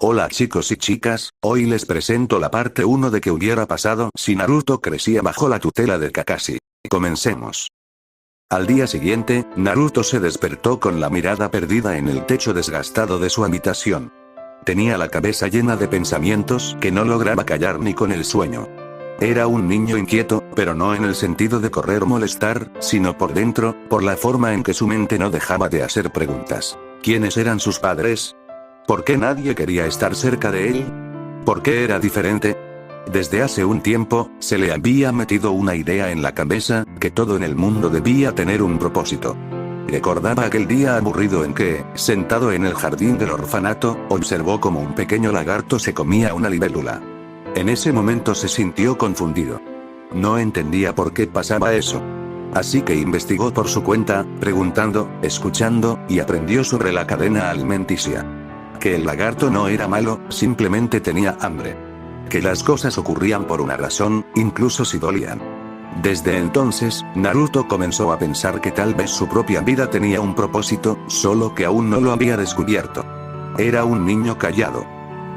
Hola chicos y chicas, hoy les presento la parte 1 de qué hubiera pasado si Naruto crecía bajo la tutela de Kakashi. Comencemos. Al día siguiente, Naruto se despertó con la mirada perdida en el techo desgastado de su habitación. Tenía la cabeza llena de pensamientos que no lograba callar ni con el sueño. Era un niño inquieto, pero no en el sentido de correr o molestar, sino por dentro, por la forma en que su mente no dejaba de hacer preguntas. ¿Quiénes eran sus padres? ¿Por qué nadie quería estar cerca de él? ¿Por qué era diferente? Desde hace un tiempo, se le había metido una idea en la cabeza, que todo en el mundo debía tener un propósito. Recordaba aquel día aburrido en que, sentado en el jardín del orfanato, observó como un pequeño lagarto se comía una libélula. En ese momento se sintió confundido. No entendía por qué pasaba eso. Así que investigó por su cuenta, preguntando, escuchando, y aprendió sobre la cadena alimenticia. Que el lagarto no era malo, simplemente tenía hambre. Que las cosas ocurrían por una razón, incluso si dolían. Desde entonces, Naruto comenzó a pensar que tal vez su propia vida tenía un propósito, solo que aún no lo había descubierto. Era un niño callado.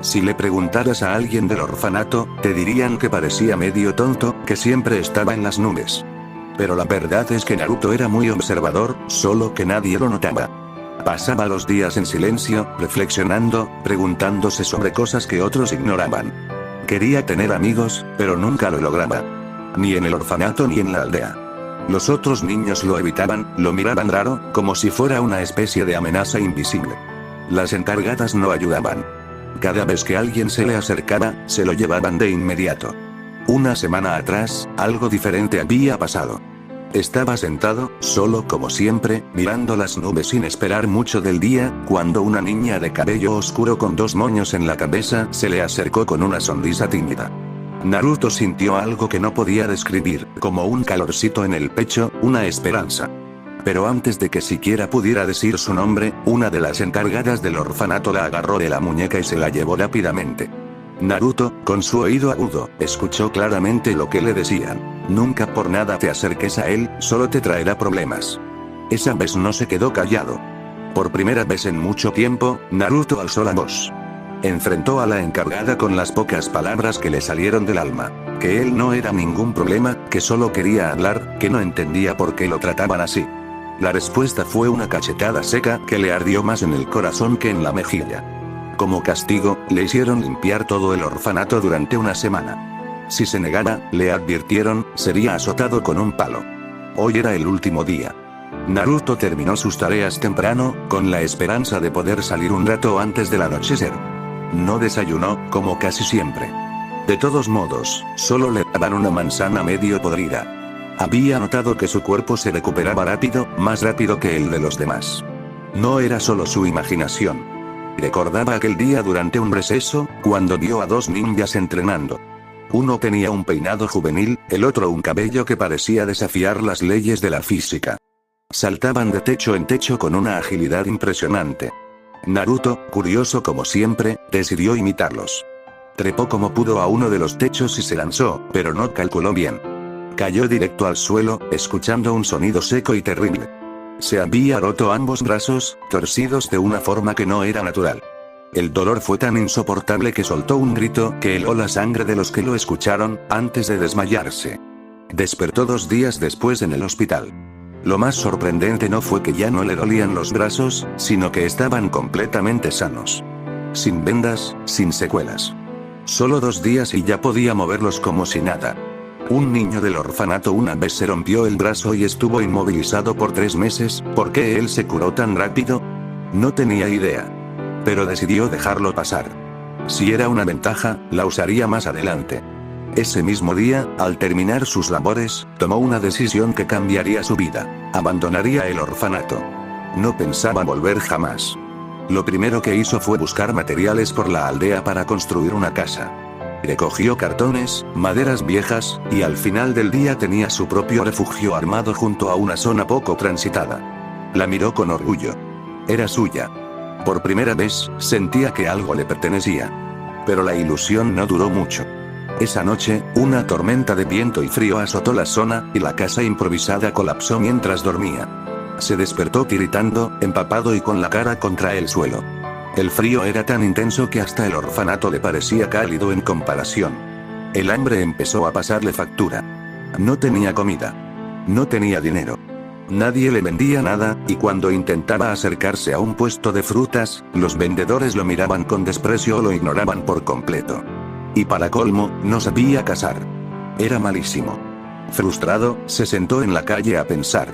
Si le preguntaras a alguien del orfanato, te dirían que parecía medio tonto, que siempre estaba en las nubes. Pero la verdad es que Naruto era muy observador, solo que nadie lo notaba. Pasaba los días en silencio, reflexionando, preguntándose sobre cosas que otros ignoraban. Quería tener amigos, pero nunca lo lograba. Ni en el orfanato ni en la aldea. Los otros niños lo evitaban, lo miraban raro, como si fuera una especie de amenaza invisible. Las encargadas no ayudaban. Cada vez que alguien se le acercaba, se lo llevaban de inmediato. Una semana atrás, algo diferente había pasado. Estaba sentado, solo como siempre, mirando las nubes sin esperar mucho del día, cuando una niña de cabello oscuro con 2 moños en la cabeza se le acercó con una sonrisa tímida. Naruto sintió algo que no podía describir, como un calorcito en el pecho, una esperanza. Pero antes de que siquiera pudiera decir su nombre, una de las encargadas del orfanato la agarró de la muñeca y se la llevó rápidamente. Naruto, con su oído agudo, escuchó claramente lo que le decían. Nunca por nada te acerques a él, solo te traerá problemas. Esa vez no se quedó callado. Por primera vez en mucho tiempo, Naruto alzó la voz. Enfrentó a la encargada con las pocas palabras que le salieron del alma. Que él no era ningún problema, que solo quería hablar, que no entendía por qué lo trataban así. La respuesta fue una cachetada seca que le ardió más en el corazón que en la mejilla. Como castigo, le hicieron limpiar todo el orfanato durante una semana. Si se negara, le advirtieron, sería azotado con un palo. Hoy era el último día. Naruto terminó sus tareas temprano, con la esperanza de poder salir un rato antes del anochecer. No desayunó, como casi siempre. De todos modos, solo le daban una manzana medio podrida. Había notado que su cuerpo se recuperaba rápido, más rápido que el de los demás. No era solo su imaginación. Recordaba aquel día durante un receso, cuando vio a 2 ninjas entrenando. Uno tenía un peinado juvenil, el otro un cabello que parecía desafiar las leyes de la física. Saltaban de techo en techo con una agilidad impresionante. Naruto, curioso como siempre, decidió imitarlos. Trepó como pudo a uno de los techos y se lanzó, pero no calculó bien. Cayó directo al suelo, escuchando un sonido seco y terrible. Se había roto ambos brazos, torcidos de una forma que no era natural. El dolor fue tan insoportable que soltó un grito que heló la sangre de los que lo escucharon, antes de desmayarse. Despertó 2 días después en el hospital. Lo más sorprendente no fue que ya no le dolían los brazos, sino que estaban completamente sanos. Sin vendas, sin secuelas. Solo 2 días y ya podía moverlos como si nada. Un niño del orfanato una vez se rompió el brazo y estuvo inmovilizado por 3 meses, ¿por qué él se curó tan rápido? No tenía idea. Pero decidió dejarlo pasar. Si era una ventaja, la usaría más adelante. Ese mismo día, al terminar sus labores, tomó una decisión que cambiaría su vida. Abandonaría el orfanato. No pensaba volver jamás. Lo primero que hizo fue buscar materiales por la aldea para construir una casa. Recogió cartones, maderas viejas, y al final del día tenía su propio refugio armado junto a una zona poco transitada. La miró con orgullo. Era suya. Por primera vez, sentía que algo le pertenecía. Pero la ilusión no duró mucho. Esa noche, una tormenta de viento y frío azotó la zona, y la casa improvisada colapsó mientras dormía. Se despertó tiritando, empapado y con la cara contra el suelo. El frío era tan intenso que hasta el orfanato le parecía cálido en comparación. El hambre empezó a pasarle factura. No tenía comida. No tenía dinero. Nadie le vendía nada, y cuando intentaba acercarse a un puesto de frutas, los vendedores lo miraban con desprecio o lo ignoraban por completo. Y para colmo, no sabía cazar. Era malísimo. Frustrado, se sentó en la calle a pensar.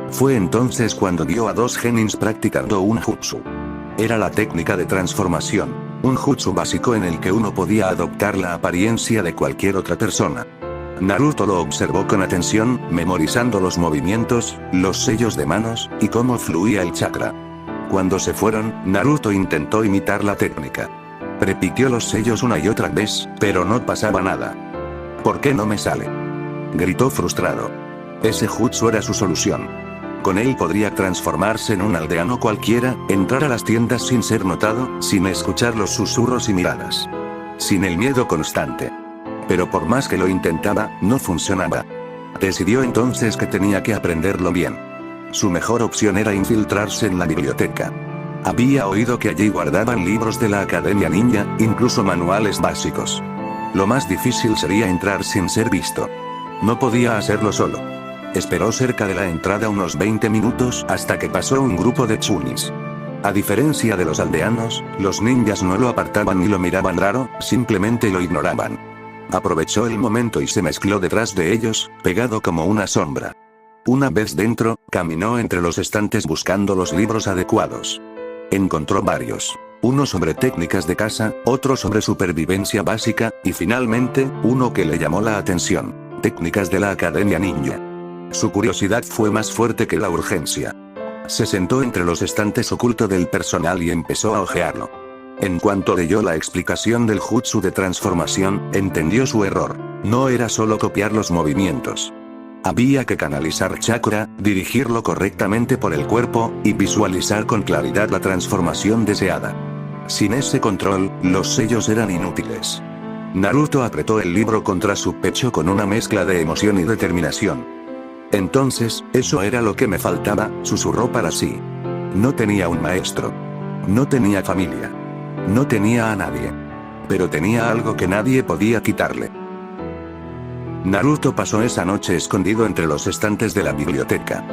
Fue entonces cuando vio a dos genins practicando un jutsu. Era la técnica de transformación, un jutsu básico en el que uno podía adoptar la apariencia de cualquier otra persona. Naruto lo observó con atención, memorizando los movimientos, los sellos de manos, y cómo fluía el chakra. Cuando se fueron, Naruto intentó imitar la técnica. Repitió los sellos una y otra vez, pero no pasaba nada. ¿Por qué no me sale?, gritó frustrado. Ese jutsu era su solución. Con él podría transformarse en un aldeano cualquiera, entrar a las tiendas sin ser notado, sin escuchar los susurros y miradas. Sin el miedo constante. Pero por más que lo intentaba, no funcionaba. Decidió entonces que tenía que aprenderlo bien. Su mejor opción era infiltrarse en la biblioteca. Había oído que allí guardaban libros de la Academia Ninja, incluso manuales básicos. Lo más difícil sería entrar sin ser visto. No podía hacerlo solo. Esperó cerca de la entrada unos 20 minutos hasta que pasó un grupo de chunis. A diferencia de los aldeanos, los ninjas no lo apartaban ni lo miraban raro, simplemente lo ignoraban. Aprovechó el momento y se mezcló detrás de ellos, pegado como una sombra. Una vez dentro, caminó entre los estantes buscando los libros adecuados. Encontró varios. Uno sobre técnicas de caza, otro sobre supervivencia básica, y finalmente, uno que le llamó la atención: técnicas de la Academia Ninja. Su curiosidad fue más fuerte que la urgencia. Se sentó entre los estantes oculto del personal y empezó a hojearlo. En cuanto leyó la explicación del jutsu de transformación, entendió su error. No era solo copiar los movimientos. Había que canalizar chakra, dirigirlo correctamente por el cuerpo, y visualizar con claridad la transformación deseada. Sin ese control, los sellos eran inútiles. Naruto apretó el libro contra su pecho con una mezcla de emoción y determinación. Entonces, eso era lo que me faltaba, susurró para sí. No tenía un maestro. No tenía familia. No tenía a nadie. Pero tenía algo que nadie podía quitarle. Naruto pasó esa noche escondido entre los estantes de la biblioteca.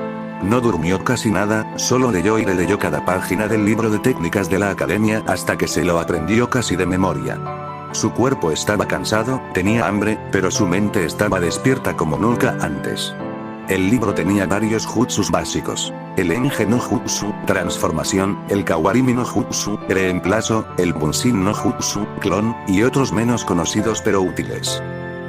No durmió casi nada, solo leyó y releyó cada página del libro de técnicas de la academia hasta que se lo aprendió casi de memoria. Su cuerpo estaba cansado, tenía hambre, pero su mente estaba despierta como nunca antes. El libro tenía varios jutsus básicos: el Enge no Jutsu, transformación; el Kawarimi no Jutsu, reemplazo; el Bunshin no Jutsu, clon, y otros menos conocidos pero útiles.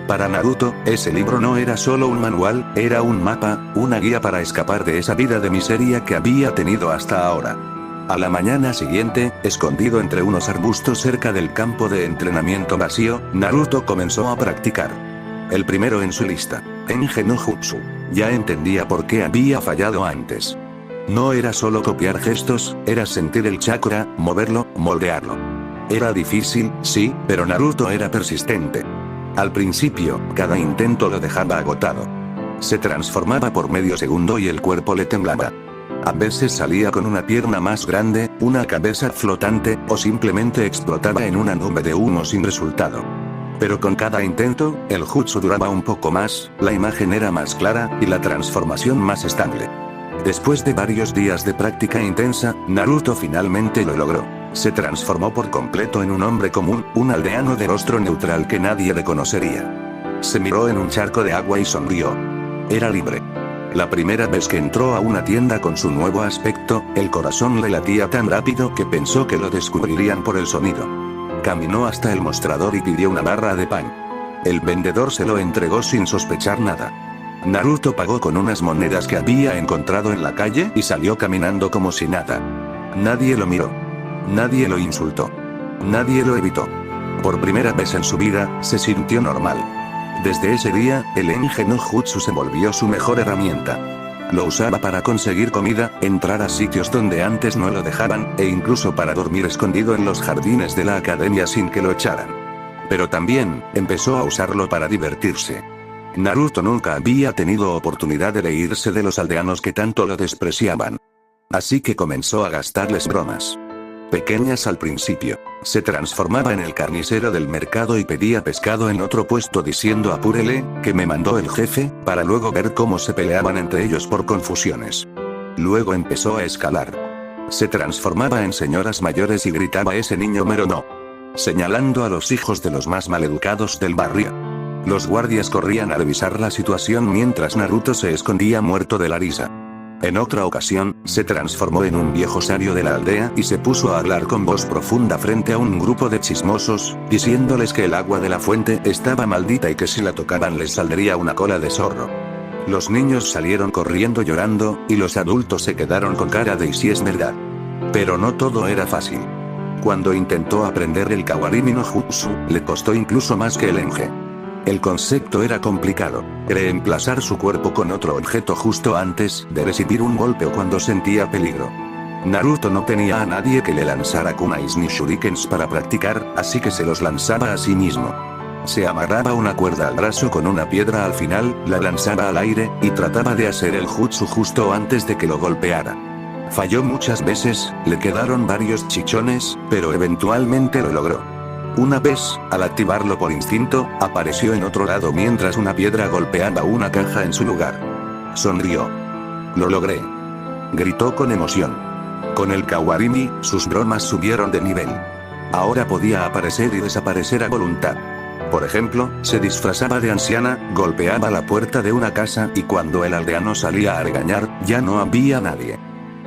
Para Naruto, ese libro no era solo un manual, era un mapa, una guía para escapar de esa vida de miseria que había tenido hasta ahora. A la mañana siguiente, escondido entre unos arbustos cerca del campo de entrenamiento vacío, Naruto comenzó a practicar. El primero en su lista: Enge no Jutsu. Ya entendía por qué había fallado antes. No era solo copiar gestos, era sentir el chakra, moverlo, moldearlo. Era difícil, sí, pero Naruto era persistente. Al principio, cada intento lo dejaba agotado. Se transformaba por medio segundo y el cuerpo le temblaba. A veces salía con una pierna más grande, una cabeza flotante, o simplemente explotaba en una nube de humo sin resultado. Pero con cada intento, el jutsu duraba un poco más, la imagen era más clara, y la transformación más estable. Después de varios días de práctica intensa, Naruto finalmente lo logró. Se transformó por completo en un hombre común, un aldeano de rostro neutral que nadie reconocería. Se miró en un charco de agua y sonrió. Era libre. La primera vez que entró a una tienda con su nuevo aspecto, el corazón le latía tan rápido que pensó que lo descubrirían por el sonido. Caminó hasta el mostrador y pidió una barra de pan. El vendedor se lo entregó sin sospechar nada. Naruto pagó con unas monedas que había encontrado en la calle y salió caminando como si nada. Nadie lo miró. Nadie lo insultó. Nadie lo evitó. Por primera vez en su vida, se sintió normal. Desde ese día, el Enge no Jutsu se volvió su mejor herramienta. Lo usaba para conseguir comida, entrar a sitios donde antes no lo dejaban, e incluso para dormir escondido en los jardines de la academia sin que lo echaran. Pero también, empezó a usarlo para divertirse. Naruto nunca había tenido oportunidad de reírse de los aldeanos que tanto lo despreciaban. Así que comenzó a gastarles bromas. pequeñas al principio. Se transformaba en el carnicero del mercado y pedía pescado en otro puesto diciendo apúrele, que me mandó el jefe, para luego ver cómo se peleaban entre ellos por confusiones. Luego empezó a escalar. Se transformaba en señoras mayores y gritaba ese niño mero no, señalando a los hijos de los más maleducados del barrio. Los guardias corrían a revisar la situación mientras Naruto se escondía muerto de la risa. En otra ocasión, se transformó en un viejo sabio de la aldea y se puso a hablar con voz profunda frente a un grupo de chismosos, diciéndoles que el agua de la fuente estaba maldita y que si la tocaban les saldría una cola de zorro. Los niños salieron corriendo llorando, y los adultos se quedaron con cara de ¿y si es verdad? Pero no todo era fácil. Cuando intentó aprender el Kawarimi no Jutsu, le costó incluso más que el Enge. El concepto era complicado, reemplazar su cuerpo con otro objeto justo antes de recibir un golpe o cuando sentía peligro. Naruto no tenía a nadie que le lanzara kunais ni shurikens para practicar, así que se los lanzaba a sí mismo. Se amarraba una cuerda al brazo con una piedra al final, la lanzaba al aire, y trataba de hacer el jutsu justo antes de que lo golpeara. Falló muchas veces, le quedaron varios chichones, pero eventualmente lo logró. Una vez, al activarlo por instinto, apareció en otro lado mientras una piedra golpeaba una caja en su lugar. Sonrió. Lo logré. Gritó con emoción. Con el Kawarimi, sus bromas subieron de nivel. Ahora podía aparecer y desaparecer a voluntad. Por ejemplo, se disfrazaba de anciana, golpeaba la puerta de una casa y cuando el aldeano salía a regañar, ya no había nadie.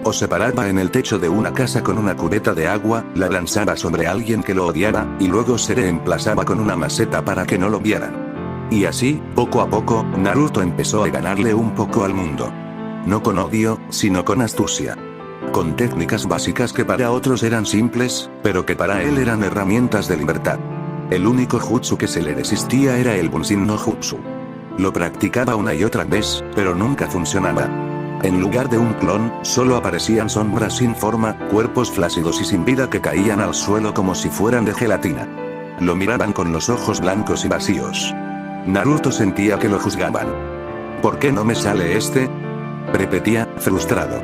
O se paraba en el techo de una casa con una cubeta de agua, la lanzaba sobre alguien que lo odiara, y luego se reemplazaba con una maceta para que no lo vieran. Y así, poco a poco, Naruto empezó a ganarle un poco al mundo. No con odio, sino con astucia. Con técnicas básicas que para otros eran simples, pero que para él eran herramientas de libertad. El único jutsu que se le resistía era el Bunshin no Jutsu. Lo practicaba una y otra vez, pero nunca funcionaba. En lugar de un clon, solo aparecían sombras sin forma, cuerpos flácidos y sin vida que caían al suelo como si fueran de gelatina. Lo miraban con los ojos blancos y vacíos. Naruto sentía que lo juzgaban. ¿Por qué no me sale este? Repetía, frustrado.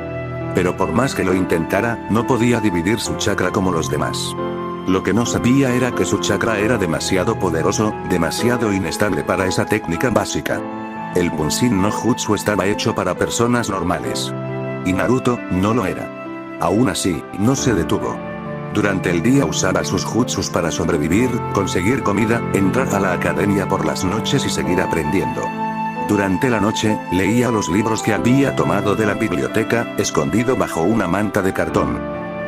Pero por más que lo intentara, no podía dividir su chakra como los demás. Lo que no sabía era que su chakra era demasiado poderoso, demasiado inestable para esa técnica básica. El Bunshin no Jutsu estaba hecho para personas normales. Y Naruto, no lo era. Aún así, no se detuvo. Durante el día usaba sus jutsus para sobrevivir, conseguir comida, entrar a la academia por las noches y seguir aprendiendo. Durante la noche, leía los libros que había tomado de la biblioteca, escondido bajo una manta de cartón.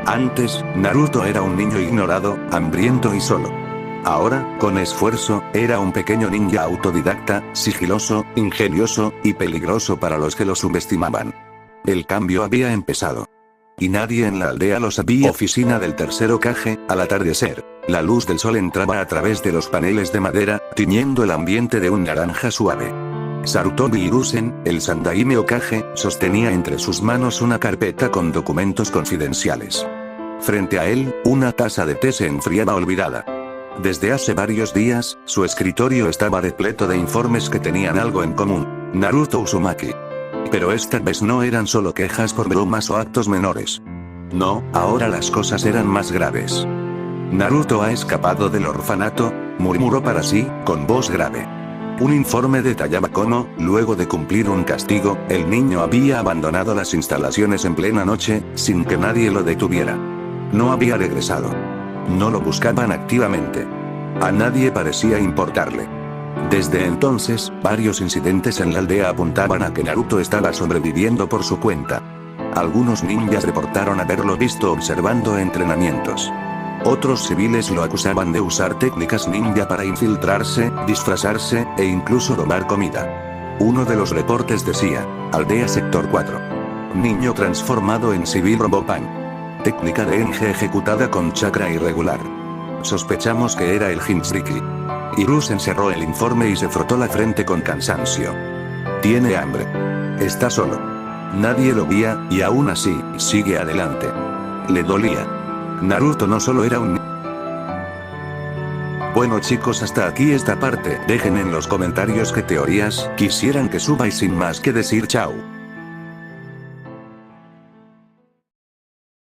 Antes, Naruto era un niño ignorado, hambriento y solo. Ahora, con esfuerzo, era un pequeño ninja autodidacta, sigiloso, ingenioso, y peligroso para los que lo subestimaban. El cambio había empezado. Y nadie en la aldea lo sabía. Oficina del tercer Hokage, al atardecer. La luz del sol entraba a través de los paneles de madera, tiñendo el ambiente de un naranja suave. Sarutobi Hiruzen, el Sandaime Hokage, sostenía entre sus manos una carpeta con documentos confidenciales. Frente a él, una taza de té se enfriaba olvidada. Desde hace varios días, su escritorio estaba repleto de informes que tenían algo en común. Naruto Uzumaki. Pero esta vez no eran solo quejas por bromas o actos menores. No, ahora las cosas eran más graves. Naruto ha escapado del orfanato, murmuró para sí, con voz grave. Un informe detallaba cómo, luego de cumplir un castigo, el niño había abandonado las instalaciones en plena noche, sin que nadie lo detuviera. No había regresado. No lo buscaban activamente. A nadie parecía importarle. Desde entonces, varios incidentes en la aldea apuntaban a que Naruto estaba sobreviviendo por su cuenta. Algunos ninjas reportaron haberlo visto observando entrenamientos. Otros civiles lo acusaban de usar técnicas ninja para infiltrarse, disfrazarse, e incluso robar comida. Uno de los reportes decía, aldea sector 4. Niño transformado en civil Robopan. Técnica de Enge ejecutada con chakra irregular. Sospechamos que era el Jinchuriki. Hiruzen cerró el informe y se frotó la frente con cansancio. Tiene hambre. Está solo. Nadie lo veía, y aún así, sigue adelante. Le dolía. Naruto no solo era un... Bueno chicos, hasta aquí esta parte. Dejen en los comentarios qué teorías quisieran que suba y sin más que decir chao.